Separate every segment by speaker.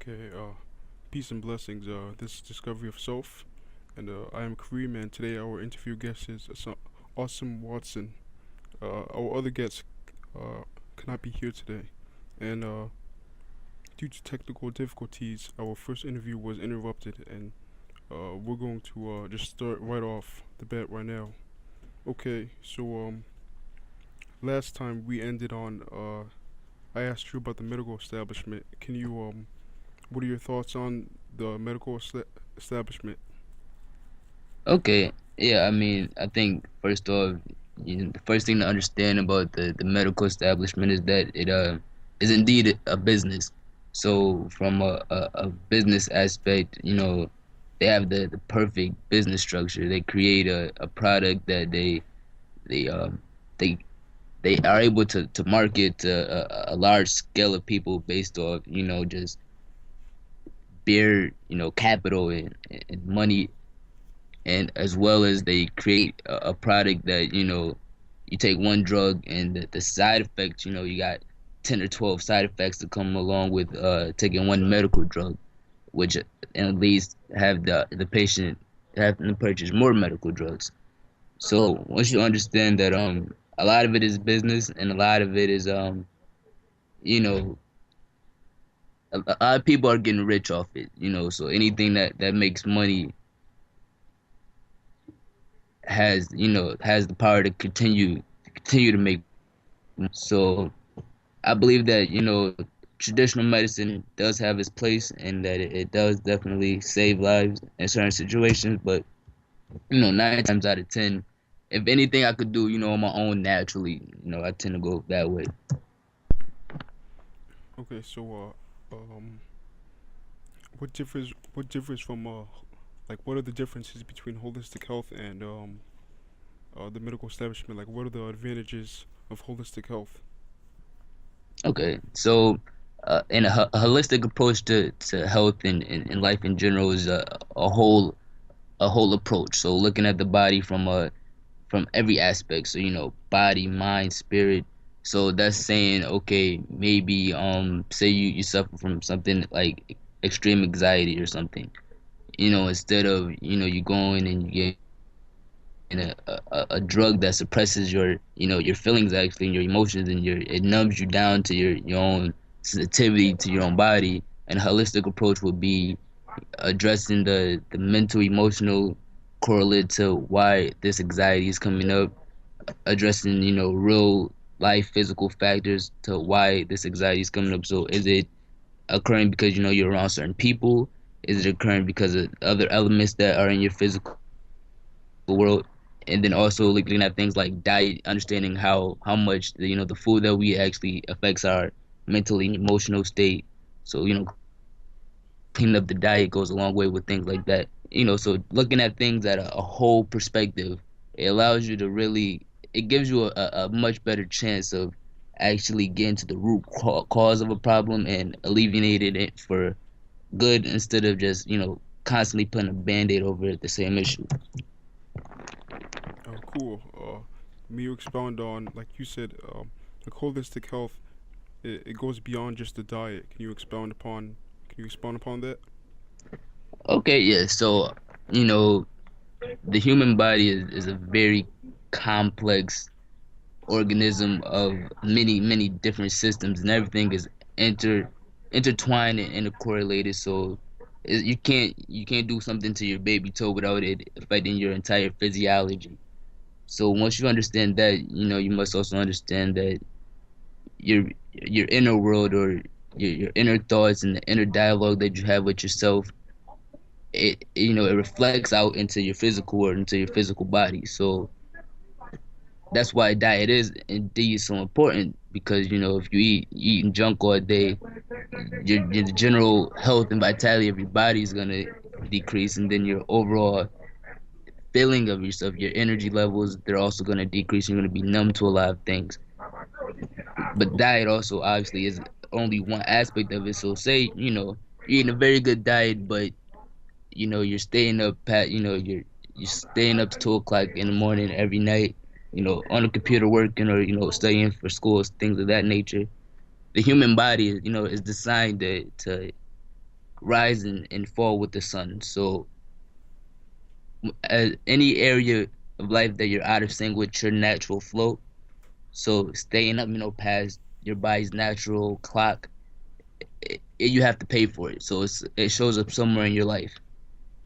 Speaker 1: Okay, peace and blessings. This is Discovery of Self, and I am Kareem, and today our interview guest is Awesome Watson. Our other guest cannot be here today, and due to technical difficulties, our first interview was interrupted, and we're going to just start right off the bat right now. Okay, so last time we ended on I asked you about the medical establishment. Can you what are your thoughts on the establishment?
Speaker 2: Okay, yeah, I think first off, the first thing to understand about the medical establishment is that it is indeed a business. So from a business aspect, they have the perfect business structure. They create a product that they they they are able to market to a large scale of people based off, just bare, capital and money, and as well as they create a product that you take one drug and the side effects, you got 10 or 12 side effects to come along with taking one medical drug, which at least have the patient having to purchase more medical drugs. So once you understand that a lot of it is business and a lot of it is you know a lot of people are getting rich off it, so anything that makes money has the power to continue to make. So I believe that traditional medicine does have its place and that it does definitely save lives in certain situations. But 9 times out of 10, if anything I could do on my own naturally, I tend to go that way.
Speaker 1: Okay, so what differs from like what are the differences between holistic health and the medical establishment? Like what are the advantages of holistic health?
Speaker 2: Okay, so in a holistic approach to health and life in general is a whole approach. So looking at the body from every aspect. So body, mind, spirit. So that's saying, okay, maybe say you suffer from something like extreme anxiety or something. Instead of you going and you get a drug that suppresses your feelings, actually, and your emotions, and it numbs you down to your own sensitivity to your own body. And a holistic approach would be addressing the mental emotional correlate to why this anxiety is coming up, addressing real life physical factors to why this anxiety is coming up. So is it occurring because you're around certain people? Is it occurring because of other elements that are in your physical world? And then also looking at things like diet, understanding how much the food that we actually affects our mental and emotional state. So cleaning up the diet goes a long way with things like that. So looking at things at a whole perspective, it allows you to really, it gives you a much better chance of actually getting to the root cause of a problem and alleviating it for good instead of just, constantly putting a band-aid over the same issue.
Speaker 1: Cool. May you expound on like you said, like holistic health. It goes beyond just the diet. Can you expound upon? Can you expound upon that?
Speaker 2: Okay, yeah. So, the human body is a very complex organism of many different systems, and everything is intertwined and intercorrelated. So you can't do something to your baby toe without it affecting your entire physiology. So once you understand that, you must also understand that your inner world, or your inner thoughts and the inner dialogue that you have with yourself, it reflects out into your physical world, into your physical body. So that's why diet is indeed so important, because if you eating junk all day, your general health and vitality of your body is gonna decrease, and then your overall feeling of yourself, your energy levels, they're also gonna decrease. You're gonna be numb to a lot of things. But diet also obviously is only one aspect of it. So say you're eating a very good diet, but you're staying up you're staying up to 2 o'clock in the morning every night, on the computer working, or studying for schools, things of that nature. The human body is designed to rise and fall with the sun. So any area of life that you're out of sync with your natural flow, so staying up, past your body's natural clock, you have to pay for it. So it shows up somewhere in your life.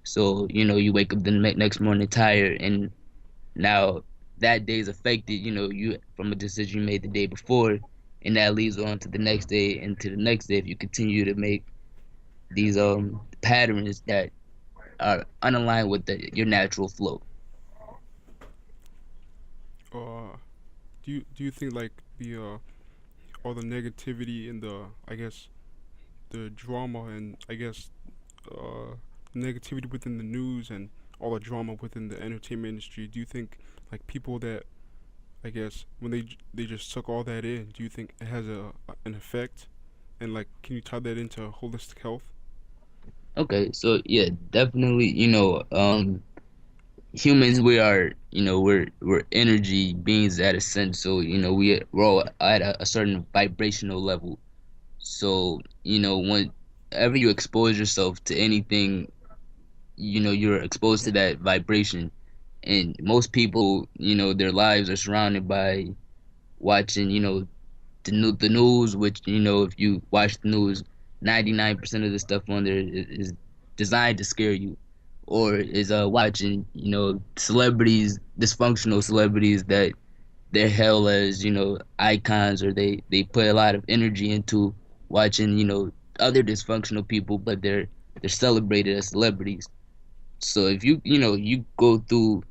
Speaker 2: So you wake up the next morning tired, and now that day is affected. You from a decision you made the day before, and that leads on to the next day and to the next day if you continue to make these patterns that are unaligned with your natural flow.
Speaker 1: Uh, do you think like the all the negativity and the, I guess, the drama and, I guess, uh negativity within the news and all the drama within the entertainment industry, do you think like people that, I guess, when they just took all that in, do you think it has an effect? And like, can you tie that into holistic health?
Speaker 2: Okay, so yeah, definitely, humans, we are, we're energy beings at a sense. So we're all at a certain vibrational level. So whenever you expose yourself to anything, you're exposed to that vibration. And most people, their lives are surrounded by watching, the news, which if you watch the news, 99% of the stuff on there is designed to scare you, or is watching celebrities, dysfunctional celebrities that they're held as icons, or they put a lot of energy into watching other dysfunctional people, but they're celebrated as celebrities. So if you go through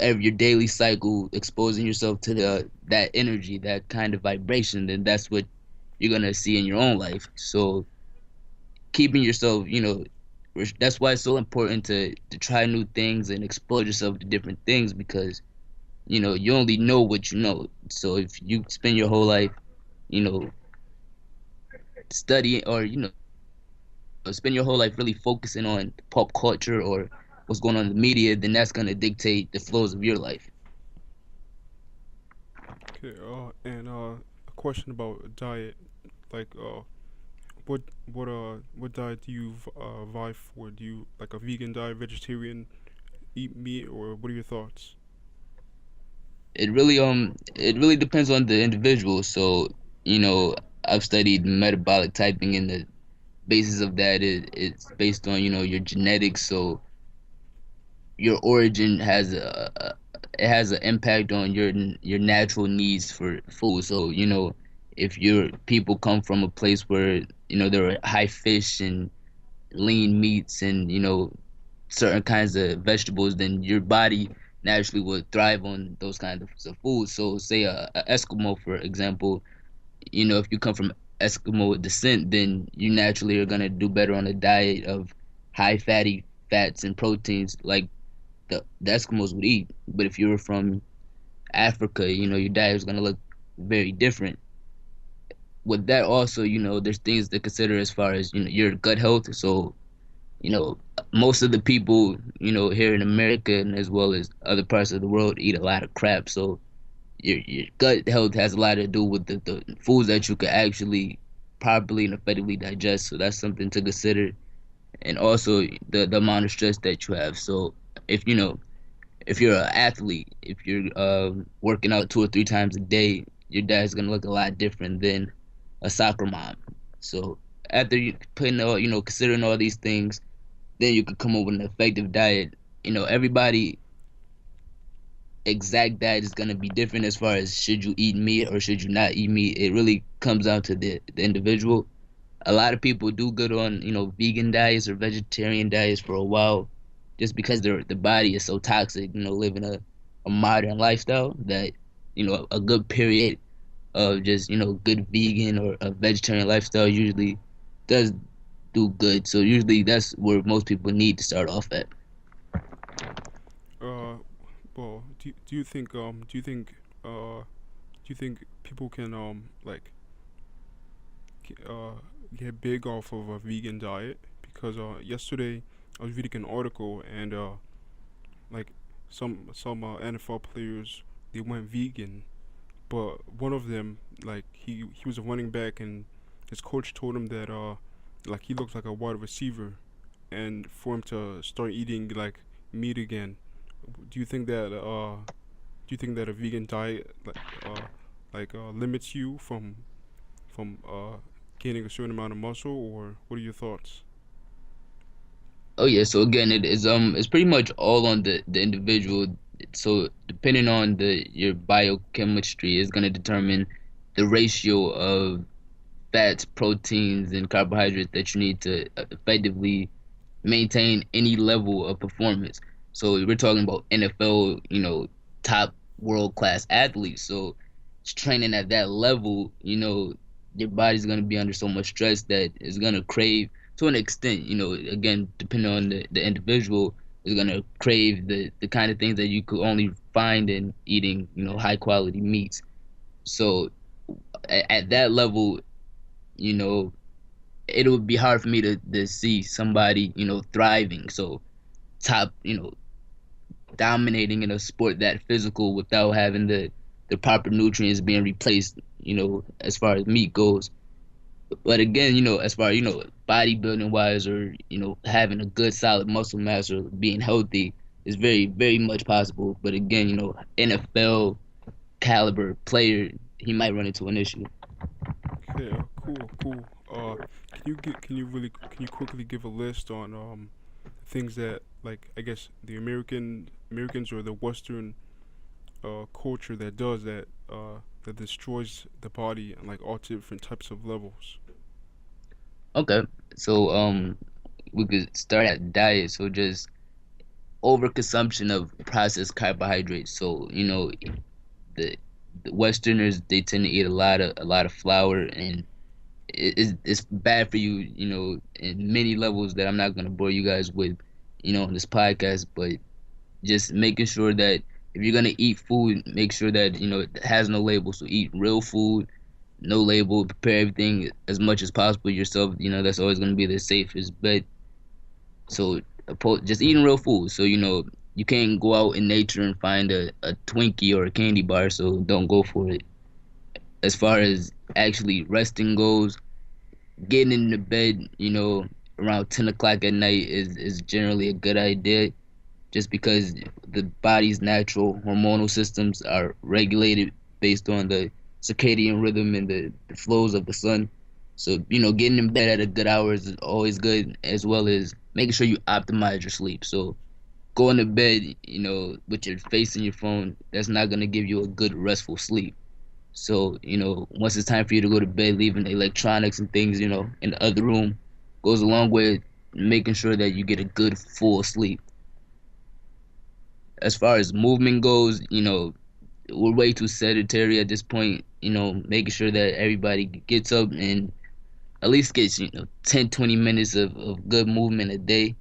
Speaker 2: every your daily cycle exposing yourself to that energy, that kind of vibration, then that's what you're gonna see in your own life. So keeping yourself, that's why it's so important to try new things and expose yourself to different things, because you only know what you know. So if you spend your whole life, you know studying, or spend your whole life really focusing on pop culture or what's going on in the media, then that's gonna dictate the flows of your life.
Speaker 1: Okay. And a question about diet. Like, what diet do you vie for? Do you like a vegan diet, vegetarian, eat meat, or what are your thoughts?
Speaker 2: It really depends on the individual. So you know I've studied metabolic typing, and the basis of that is it's based on your genetics. So your origin has it has an impact on your natural needs for food. So if your people come from a place where there are high fish and lean meats and certain kinds of vegetables, then your body naturally would thrive on those kinds of foods. So say a Eskimo, for example, if you come from Eskimo descent, then you naturally are gonna do better on a diet of high fatty fats and proteins like the Eskimos would eat. But if you were from Africa, your diet is gonna look very different. With that also, there's things to consider as far as your gut health. So you know, most of the people, here in America and as well as other parts of the world eat a lot of crap. So your gut health has a lot to do with the foods that you can actually properly and effectively digest. So that's something to consider. And also the amount of stress that you have. So if if you're an athlete, if you're working out 2 or 3 times a day, your diet's gonna look a lot different than a soccer mom. So after you putting all, considering all these things, then you could come up with an effective diet. Everybody exact diet is gonna be different as far as should you eat meat or should you not eat meat. It really comes down to the individual. A lot of people do good on vegan diets or vegetarian diets for a while, just because the body is so toxic. Living a modern lifestyle, that a good period of just good vegan or a vegetarian lifestyle usually does do good. So usually that's where most people need to start off at.
Speaker 1: Uh, well, do you think people can like get big off of a vegan diet? Because yesterday I was reading an article, and like some NFL players, they went vegan, but one of them, like, he was a running back, and his coach told him that like he looks like a wide receiver, and for him to start eating like meat again, do you think that a vegan diet limits you from gaining a certain amount of muscle, or what are your thoughts?
Speaker 2: Oh yeah, so again, it's pretty much all on the individual. So depending on the your biochemistry is going to determine the ratio of fats, proteins, and carbohydrates that you need to effectively maintain any level of performance. So we're talking about NFL, top world class athletes. So it's training at that level, your body's gonna be under so much stress that it's gonna crave to an extent, again, depending on the individual, is gonna crave the kind of things that you could only find in eating, high quality meats. So at that level, you know, it would be hard for me to see somebody, thriving. So top, dominating in a sport that physical without having the proper nutrients being replaced, as far as meat goes. But again, as far bodybuilding wise or having a good solid muscle mass or being healthy is very very much possible. But again, NFL caliber player, he might run into an issue.
Speaker 1: Okay, cool, cool. Can you quickly give a list on things that, like, I guess the Americans or the Western culture that does that, that destroys the body on like all different types of levels.
Speaker 2: Okay, so we could start at diet. So just overconsumption of processed carbohydrates. So the, the Westerners, they tend to eat a lot of flour, and it's bad for you. In many levels that I'm not gonna bore you guys with, in this podcast. But just making sure that if you're gonna eat food, make sure that it has no label. So eat real food, no label. Prepare everything as much as possible yourself. That's always gonna be the safest bet. So just eating real food. So you can't go out in nature and find a Twinkie or a candy bar. So don't go for it. As far as actually resting goes, getting into bed, around 10 o'clock at night is generally a good idea, just because the body's natural hormonal systems are regulated based on the circadian rhythm and the flows of the sun. So, getting in bed at a good hour is always good, as well as making sure you optimize your sleep. So, going to bed, with your face in your phone, that's not going to give you a good, restful sleep. So, once it's time for you to go to bed, leaving the electronics and things, in the other room goes a long way making sure that you get a good, full sleep. As far as movement goes, we're way too sedentary at this point, making sure that everybody gets up and at least gets, 10, 20 minutes of good movement a day.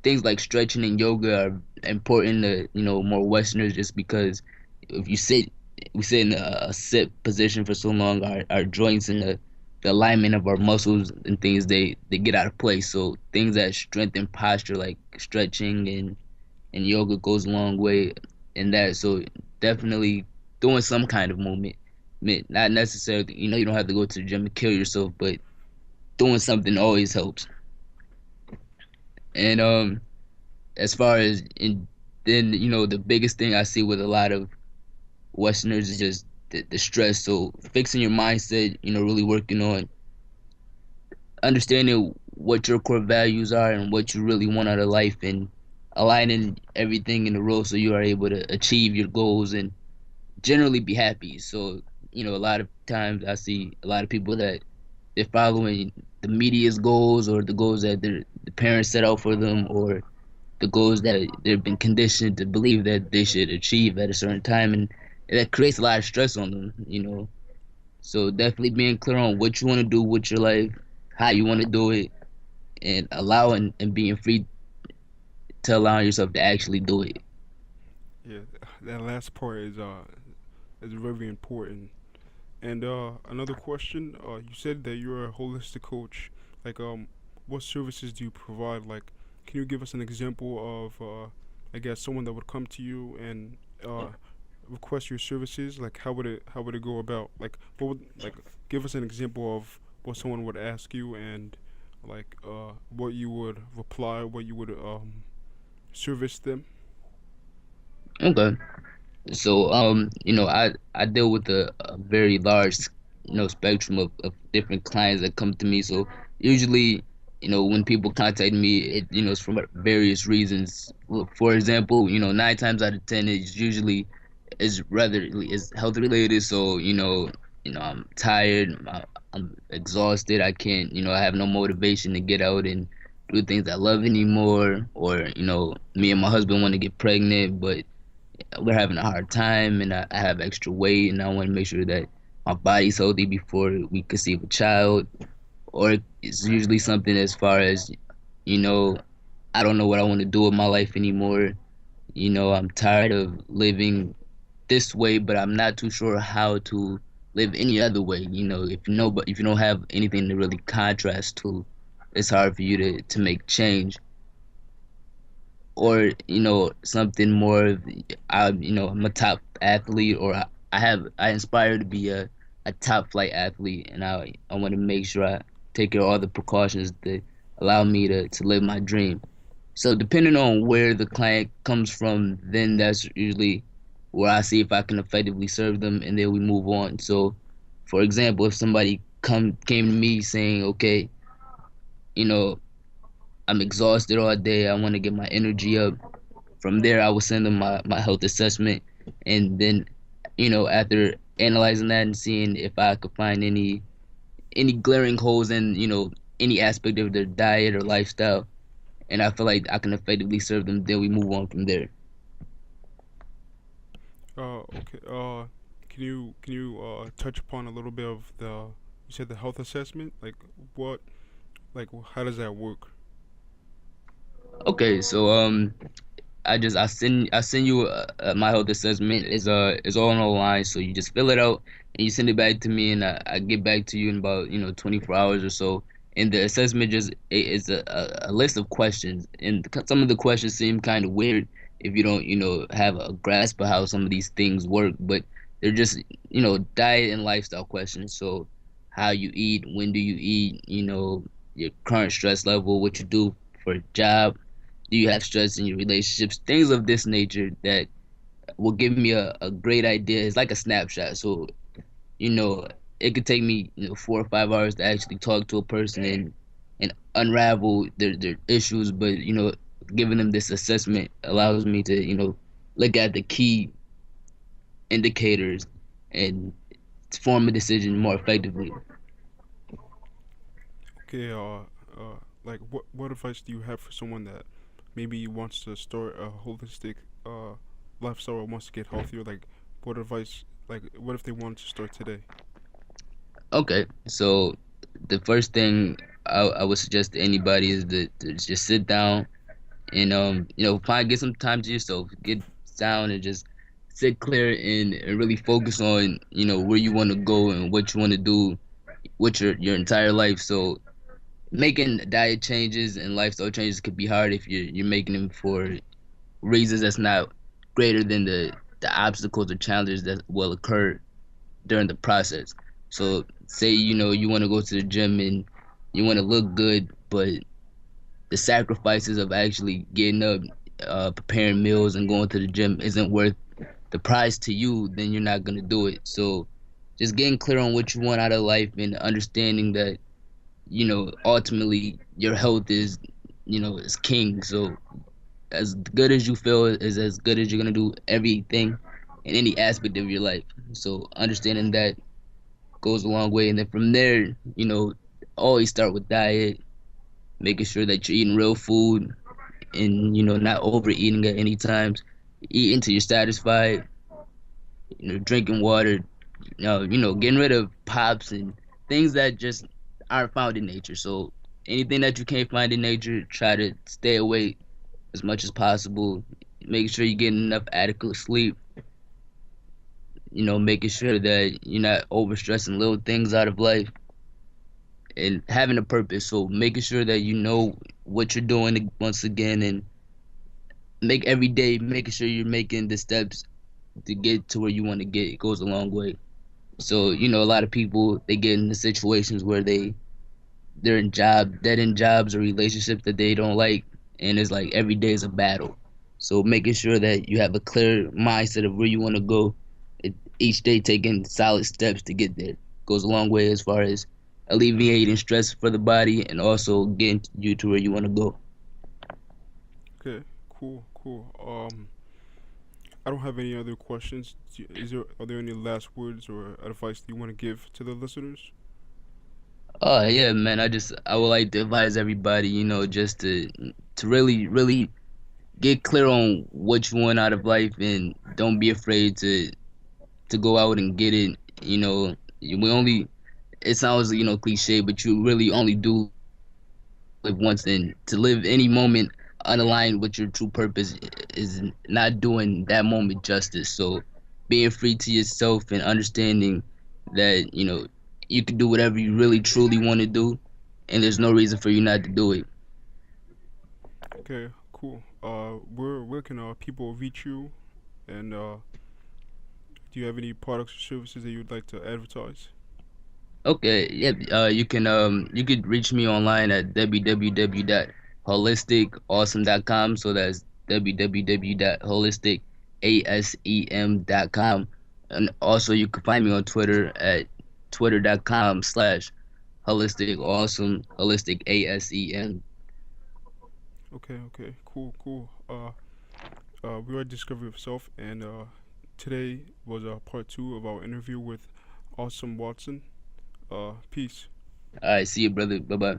Speaker 2: Things like stretching and yoga are important to, more Westerners, just because if we sit in a sit position for so long, our joints and the alignment of our muscles and things, they get out of place. So things that strengthen posture, like stretching and yoga, goes a long way in that. So definitely doing some kind of movement. Not necessarily, you don't have to go to the gym and kill yourself, but doing something always helps. And as far as then the biggest thing I see with a lot of Westerners is just the stress. So fixing your mindset, really working on understanding what your core values are and what you really want out of life, and aligning everything in a row so you are able to achieve your goals and generally be happy. So, a lot of times I see a lot of people that they're following the media's goals, or the goals that the parents set out for them, or the goals that they've been conditioned to believe that they should achieve at a certain time, and that creates a lot of stress on them. So definitely being clear on what you want to do with your life, how you want to do it, and allowing and being free to allow yourself to actually do it.
Speaker 1: Yeah, that last part is very important. And another question, you said that you're a holistic coach. Like, what services do you provide? Like, can you give us an example of, I guess, someone that would come to you and request your services? Like, how would it go about? Like, what would, like, give us an example of what someone would ask you and what you would reply, what you would service them.
Speaker 2: Okay. So, I deal with a very large, spectrum of different clients that come to me. So usually, when people contact me, it's for various reasons. Look, for example, 9 times out of 10, it's usually is health related. So, I'm tired, I'm exhausted. I can't, I have no motivation to get out and do things I love anymore. Or, me and my husband want to get pregnant, but we're having a hard time and I have extra weight and I want to make sure that my body's healthy before we conceive a child. Or it's usually something as far as, you know, I don't know what I want to do with my life anymore. I'm tired of living this way, but I'm not too sure how to live any other way. But if you don't have anything to really contrast to, it's hard for you to make change. Or something more of I'm a top athlete, or I aspire to be a top flight athlete, and I want to make sure I take care of all the precautions that allow me to live my dream. So depending on where the client comes from, then that's usually where I see if I can effectively serve them, and then we move on. So for example, if somebody came to me saying, okay, you know I'm exhausted all day, I want to get my energy up. From there, I will send them my health assessment, and then, after analyzing that and seeing if I could find any glaring holes in, any aspect of their diet or lifestyle, and I feel like I can effectively serve them, then we move on from there.
Speaker 1: Okay. Can you touch upon a little bit of the you said the health assessment? What how does that work?
Speaker 2: Okay, so I send you my health assessment is all online, so you just fill it out and you send it back to me, and I get back to you in about 24 hours or so. And the assessment just is a list of questions, and some of the questions seem kind of weird if you don't have a grasp of how some of these things work, but they're just diet and lifestyle questions. So how you eat, when do you eat, your current stress level, what you do for a job, do you have stress in your relationships, things of this nature that will give me a great idea. It's like a snapshot. So you know it could take me 4 or 5 hours to actually talk to a person and unravel their issues, but giving them this assessment allows me to look at the key indicators and form a decision more effectively.
Speaker 1: Okay. What advice do you have for someone that maybe wants to start a holistic lifestyle or wants to get healthier? What advice? What if they want to start today?
Speaker 2: Okay, so the first thing I would suggest to anybody is to just sit down and find get some time to yourself, get down and just sit clear and really focus on where you want to go and what you want to do with your entire life. So making diet changes and lifestyle changes could be hard if you're making them for reasons that's not greater than the obstacles or challenges that will occur during the process. So say you want to go to the gym and you want to look good, but the sacrifices of actually getting up, preparing meals, and going to the gym isn't worth the price to you, then you're not gonna do it. So just getting clear on what you want out of life and understanding that ultimately your health is king. So as good as you feel is as good as you're gonna do everything in any aspect of your life. So understanding that goes a long way, and then from there, always start with diet, making sure that you're eating real food and not overeating at any times. Eat until you're satisfied. Drinking water. Getting rid of pops and things that just aren't found in nature. So anything that you can't find in nature, try to stay away as much as possible. Making sure you're getting enough adequate sleep. Making sure that you're not overstressing little things out of life and having a purpose. So making sure that you know what you're doing once again, and make every day making sure you're making the steps to get to where you want to get. It goes a long way. So, a lot of people they get into situations where they're in dead end jobs or relationships that they don't like, and it's like every day is a battle. So making sure that you have a clear mindset of where you want to go, each day taking solid steps to get there goes a long way as far as alleviating stress for the body and also getting you to where you want to go.
Speaker 1: Okay, cool, cool. I don't have any other questions. Are there any last words or advice that you want to give to the listeners?
Speaker 2: Oh yeah, man. I would like to advise everybody, just to really get clear on what you want out of life and don't be afraid to go out and get it. We only it sounds cliche, but you really only do live once, and to live any moment unaligned with your true purpose is not doing that moment justice. So being free to yourself and understanding that you can do whatever you really truly want to do, and there's no reason for you not to do it.
Speaker 1: Okay, cool. Where can people reach you? And do you have any products or services that you'd like to advertise?
Speaker 2: Okay, yep. You could reach me online at www.holisticawesome.com. So that's www.holisticasem.com. And also you can find me on Twitter at twitter.com/holisticawesome, holistic ASEM.
Speaker 1: Okay, okay, cool, cool. We are Discovery of Self, and today was part two of our interview with Awesome Watson. Peace.
Speaker 2: All right, see you, brother. Bye bye.